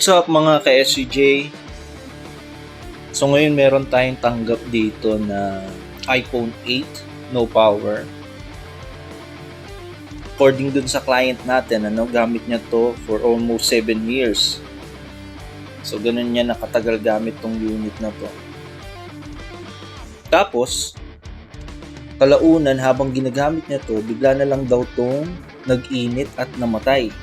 What's up mga ka-SCJ? So ngayon meron tayong tanggap dito na iPhone 8 no power. According dun sa client natin, gamit niya to for almost 7 years. So ganun niya nakatagal gamit tong unit na to. Tapos, kalaunan habang ginagamit niya to, bigla na lang daw tong nag-init at namatay.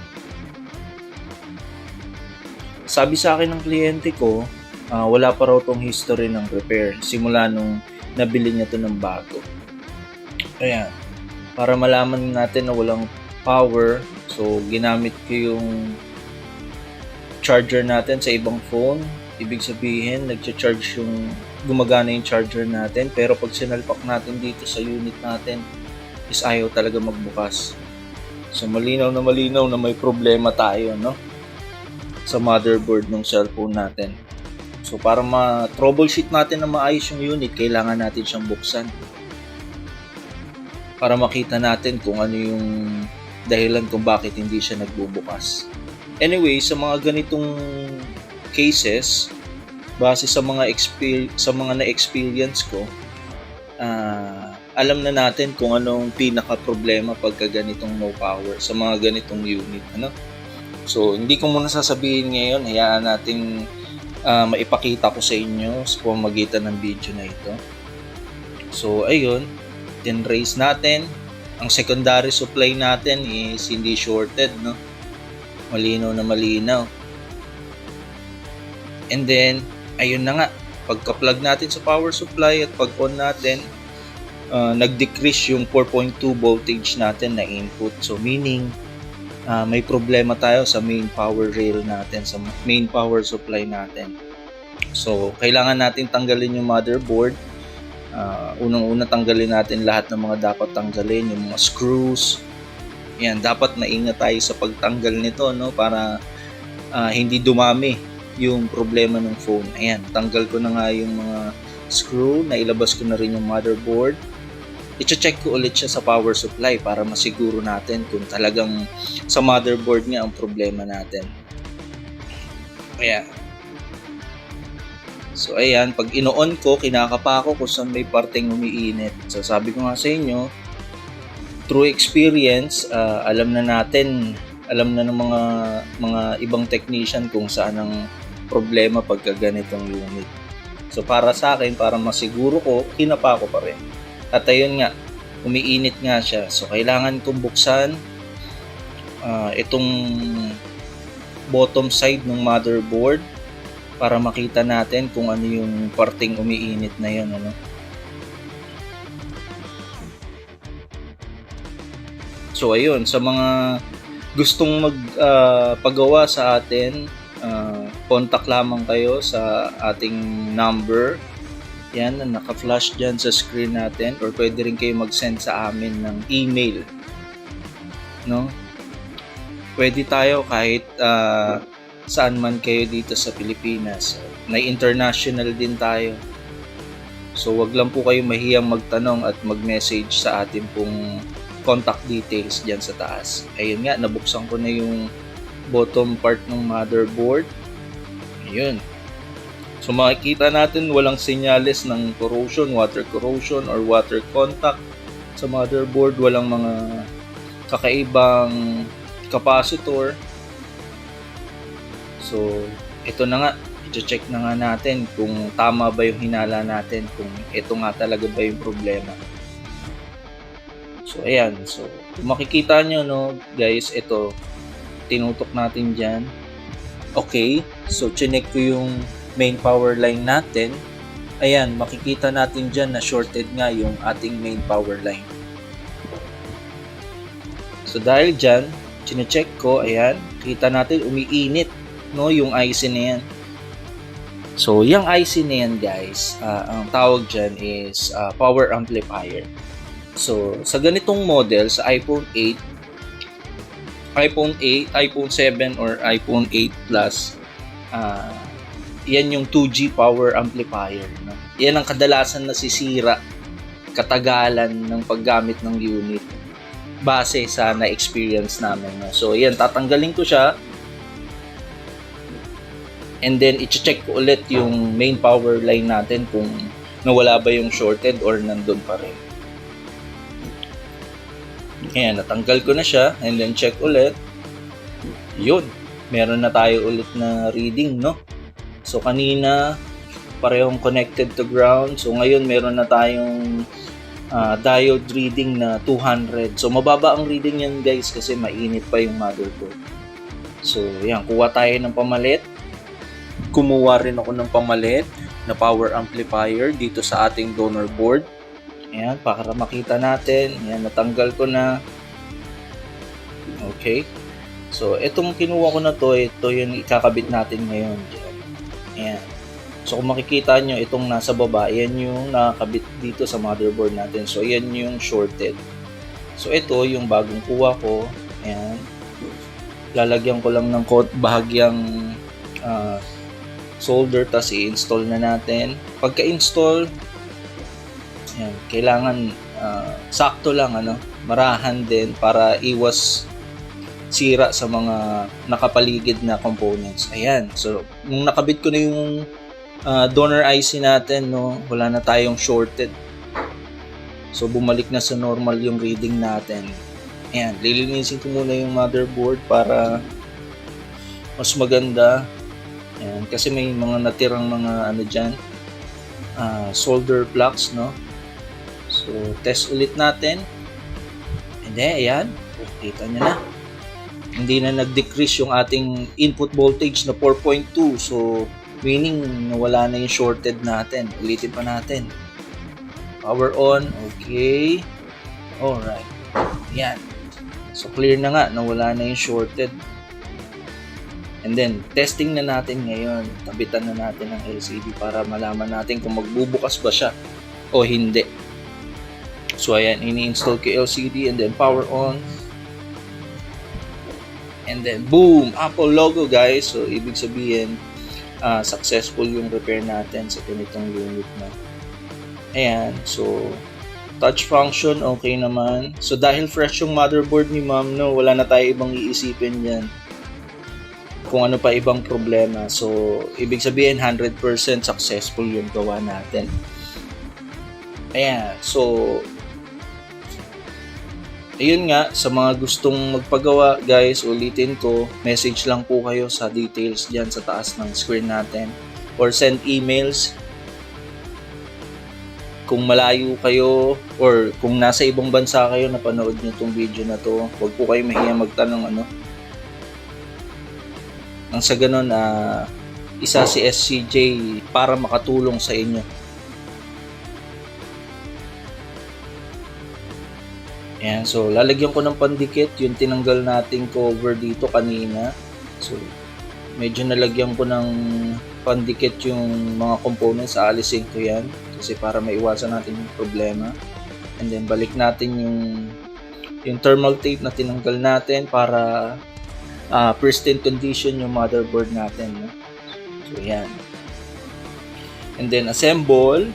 Sabi sa akin ng kliyente ko, wala pa raw tong history ng repair simula nung nabili niya to ng bago. Ayan, para malaman natin na walang power, so ginamit ko yung charger natin sa ibang phone. Ibig sabihin, nagcha-charge gumagana yung charger natin, pero pag sinalpak natin dito sa unit natin, is ayaw talaga magbukas. So malinaw na may problema tayo, no? Sa motherboard ng cellphone natin. So para ma-troubleshoot natin na maayos yung unit, kailangan natin siyang buksan. Para makita natin kung ano yung dahilan kung bakit hindi siya nagbubukas. Anyway, sa mga ganitong cases, base sa mga na-experience ko, alam na natin kung anong pinaka-problema pagka ganitong no power sa mga ganitong unit, So, hindi ko muna sasabihin ngayon, hayaan nating maipakita ko sa inyo sa pamamagitan ng video na ito. So, ayun, raise natin. Ang secondary supply natin is hindi shorted, Malinaw na malinaw. And then, ayun na nga, pagka-plug natin sa power supply at pag-on natin, nag-decrease yung 4.2 voltage natin na input. So, meaning, may problema tayo sa main power rail natin, sa main power supply natin. So, kailangan natin tanggalin yung motherboard. Unang-una tanggalin natin lahat ng mga dapat tanggalin, yung mga screws. Yan, dapat maingat tayo sa pagtanggal nito, para hindi dumami yung problema ng phone. Ayan, tanggal ko na nga yung mga screw, nailabas ko na rin yung motherboard. I-check ko ulit siya sa power supply para masiguro natin kung talagang sa motherboard nga ang problema natin. Ayan. So ayan, pag ino-on ko, kinakapa ko kung saan may parteng umiinit. So sabi ko nga sa inyo, through experience, alam na ng mga ibang technician kung saan ang problema pagka ganitong unit. So para sa akin, para masiguro ko, kinapa ko pa rin. At ayun nga, umiinit nga siya. So, kailangan kong buksan itong bottom side ng motherboard para makita natin kung ano yung parteng umiinit na yun. So, ayun. Sa mga gustong magpagawa sa atin, contact lamang kayo sa ating number. Yan, naka-flash dyan sa screen natin, or pwede rin kayo mag-send sa amin ng email. Pwede tayo kahit saan man kayo dito sa Pilipinas. May international din tayo. So, wag lang po kayo mahiyang magtanong at mag-message sa atin pong contact details dyan sa taas. Ayun nga, nabuksan ko na yung bottom part ng motherboard. Ayun. So makikita natin walang senyales ng corrosion, water corrosion or water contact sa motherboard, walang mga kakaibang capacitor. So ito na nga, i-check na nga natin kung tama ba yung hinala natin, kung ito nga talaga ba yung problema. So ayan, so kung makikita nyo guys, ito tinutok natin dyan. Okay, so chinek ko yung main power line natin. Ayan, makikita natin dyan na shorted nga yung ating main power line. So dahil dyan, chinecheck ko, ayan, kita natin umiinit yung IC na yan. So yung IC na yan guys, ang tawag dyan is power amplifier. So sa ganitong model, sa iPhone 8, iPhone 7 or iPhone 8 Plus, yan yung 2G power amplifier. Yan ang kadalasan nasisira katagalan ng paggamit ng unit base sa na-experience namin. So yan, tatanggalin ko siya. And then, i-check ko ulit yung main power line natin kung nawala ba yung shorted or nandun pa rin. Ayan, natanggal ko na siya. And then, check ulit. Yun. Meron na tayo ulit na reading, no? So, kanina, parehong connected to ground. So, ngayon, meron na tayong diode reading na 200. So, mababa ang reading yan, guys, kasi mainit pa yung motherboard. So, yan. Kuha tayo ng pamalit. Kumuha rin ako ng pamalit na power amplifier dito sa ating donor board. Ayan, para makita natin. Ayan, natanggal ko na. Okay. So, itong kinuha ko na to, ito yung ikakabit natin ngayon. Ayan. So, kung makikita nyo, itong nasa baba, yan yung nakakabit dito sa motherboard natin. So, yan yung shorted. So, ito yung bagong kuha ko. Ayan. Lalagyan ko lang ng bahagyang solder, tas i-install na natin. Pagka-install, yan, kailangan sakto lang, marahan din para iwas sira sa mga nakapaligid na components. Ayan, so nung nakabit ko na yung donor IC natin, no, wala na tayong shorted. So bumalik na sa normal yung reading natin. Ayan, lilinisin ko muna yung motherboard para mas maganda. Ayan, kasi may mga natirang mga dyan, solder plugs, no? So, test ulit natin. And then, ayan, kita nyo na. Hindi na nag-decrease yung ating input voltage na 4.2. So, meaning, nawala na yung shorted natin. Ulitin pa natin. Power on, okay. Alright. Ayan. So, clear na nga, nawala na yung shorted. And then, testing na natin ngayon. Tabitan na natin ang LCD para malaman natin kung magbubukas ba siya o hindi. So, ayan, ini-install ko LCD and then power on. And then, boom! Apple logo, guys. So, ibig sabihin, successful yung repair natin sa ganitong unit na. Ayan, so, touch function, okay naman. So, dahil fresh yung motherboard ni ma'am, no, wala na tayo ibang iisipin yan kung ano pa ibang problema. So, ibig sabihin 100% successful yung gawa natin. Ayan. So, ayun nga, sa mga gustong magpagawa, guys, ulitin ko, message lang po kayo sa details dyan sa taas ng screen natin or send emails. Kung malayo kayo or kung nasa ibang bansa kayo na panood nyo itong video na to, huwag po kayo mahiya magtanong Nang sa ganun, isa si SCJ para makatulong sa inyo. Ayan, so lalagyan ko ng pandikit yung tinanggal nating cover dito kanina. So, medyo nalagyan ko ng pandikit yung mga components. Aalisin ko yan kasi para maiwasan natin yung problema. And then, balik natin yung thermal tape na tinanggal natin para pristine condition yung motherboard natin, no? So, yan. And then, assemble.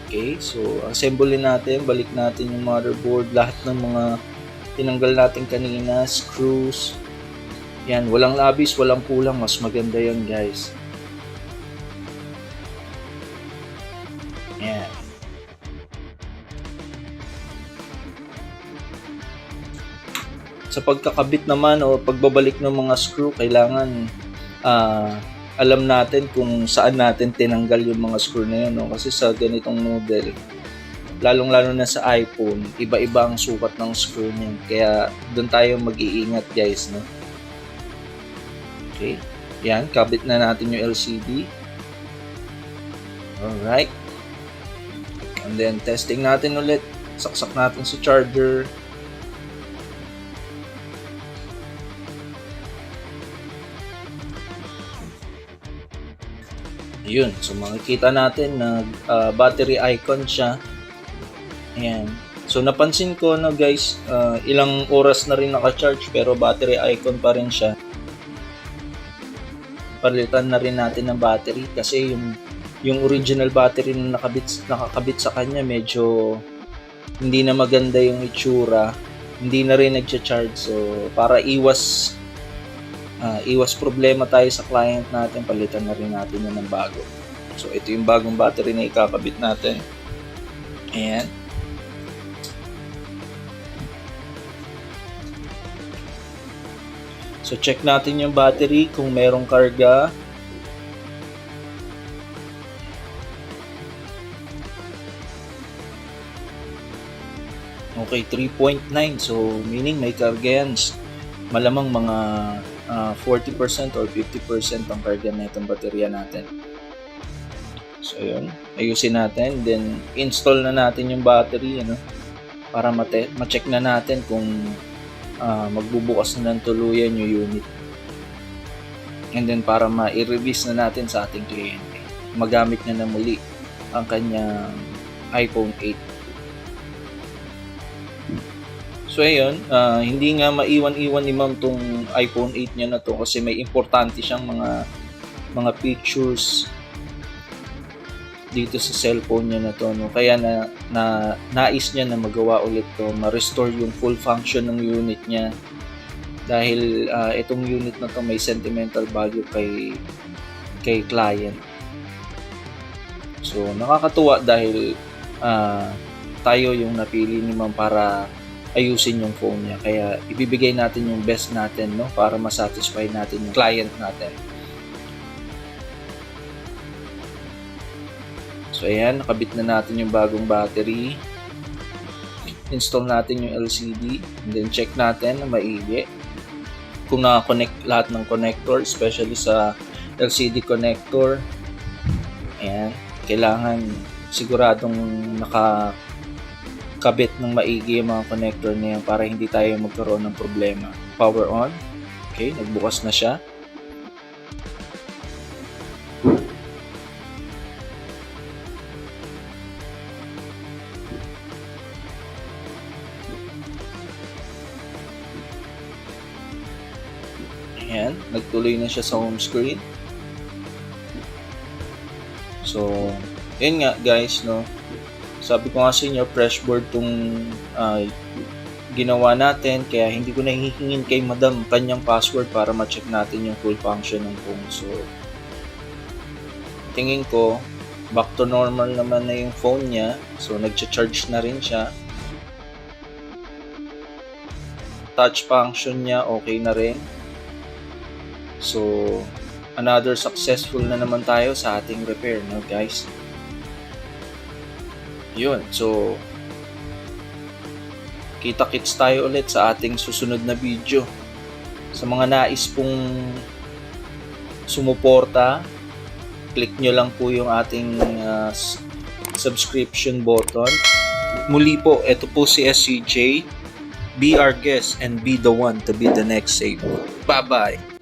Okay, so, assemblein natin. Balik natin yung motherboard. Lahat ng mga tinanggal natin kanina. Screws. Yan, walang labis, walang kulang. Mas maganda yan, guys. Yan. Sa pagkakabit naman o pagbabalik ng mga screw, kailangan alam natin kung saan natin tinanggal yung mga screw na yun, no? Kasi sa ganitong model, lalong-lalo na sa iPhone, iba-iba ang sukat ng screw niyan. Kaya doon tayo mag-iingat, guys, no? Okay. Yan, kabit na natin yung LCD. Alright. And then, testing natin ulit. Saksak natin sa charger. Yun, so makikita natin na battery icon siya. Ayan. So napansin ko na guys, ilang oras na rin naka-charge pero battery icon pa rin siya. Palitan na rin natin ng battery kasi yung original battery na nakakabit sa kanya medyo hindi na maganda yung itsura. Hindi na rin nagcha-charge. So para iwas iwas problema tayo sa client natin, palitan na rin natin yan ng bago. So ito yung bagong battery na ikakabit natin. Ayan. So check natin yung battery kung merong karga. Okay, 3.9. So meaning may karga yan. Malamang mga 40% or 50% ang karga na itong baterya natin. So yun, ayusin natin, then install na natin yung battery, para ma-check na natin kung magbubukas na ng tuluyan yung unit. And then para ma-release na natin sa ating kliyente, magamit niya na muli ang kanyang iPhone 8. So ayun, hindi nga maiwan-iwan ni ma'am tong iPhone 8 niya na to kasi may importante siyang mga features dito sa cellphone niya na to, no? Kaya nais niya na magawa ulit to, ma-restore yung full function ng unit niya dahil itong unit na to may sentimental value kay client. So nakakatuwa dahil tayo yung napili ni ma'am para ayusin yung phone niya, kaya ibibigay natin yung best natin, no, para ma-satisfy natin yung client natin. So ayan, nakabit na natin yung bagong battery. Install natin yung LCD, and then check natin na maigi kung naka-connect lahat ng connector, especially sa LCD connector. Ayan, kailangan siguradong nakakabit ng maigi yung mga connector na yan para hindi tayo magkaroon ng problema. Power on. Okay, nagbukas na siya. Ayan, nagtuloy na siya sa home screen. So, yun nga guys, no. Sabi ko nga sa inyo, fresh board tong ginawa natin, kaya hindi ko na hihingin kay madam kanyang password para ma-check natin yung full function ng phone. So, tingin ko, back to normal naman na yung phone niya. So, nag-charge na rin siya. Touch function niya, okay na rin. So, another successful na naman tayo sa ating repair, no guys? Yun, so kita-kits tayo ulit sa ating susunod na video. Sa mga nais pong sumuporta, click nyo lang po yung ating subscription button. Muli po, ito po si SCJ. Be our guest and be the one to be the next saver. Bye-bye!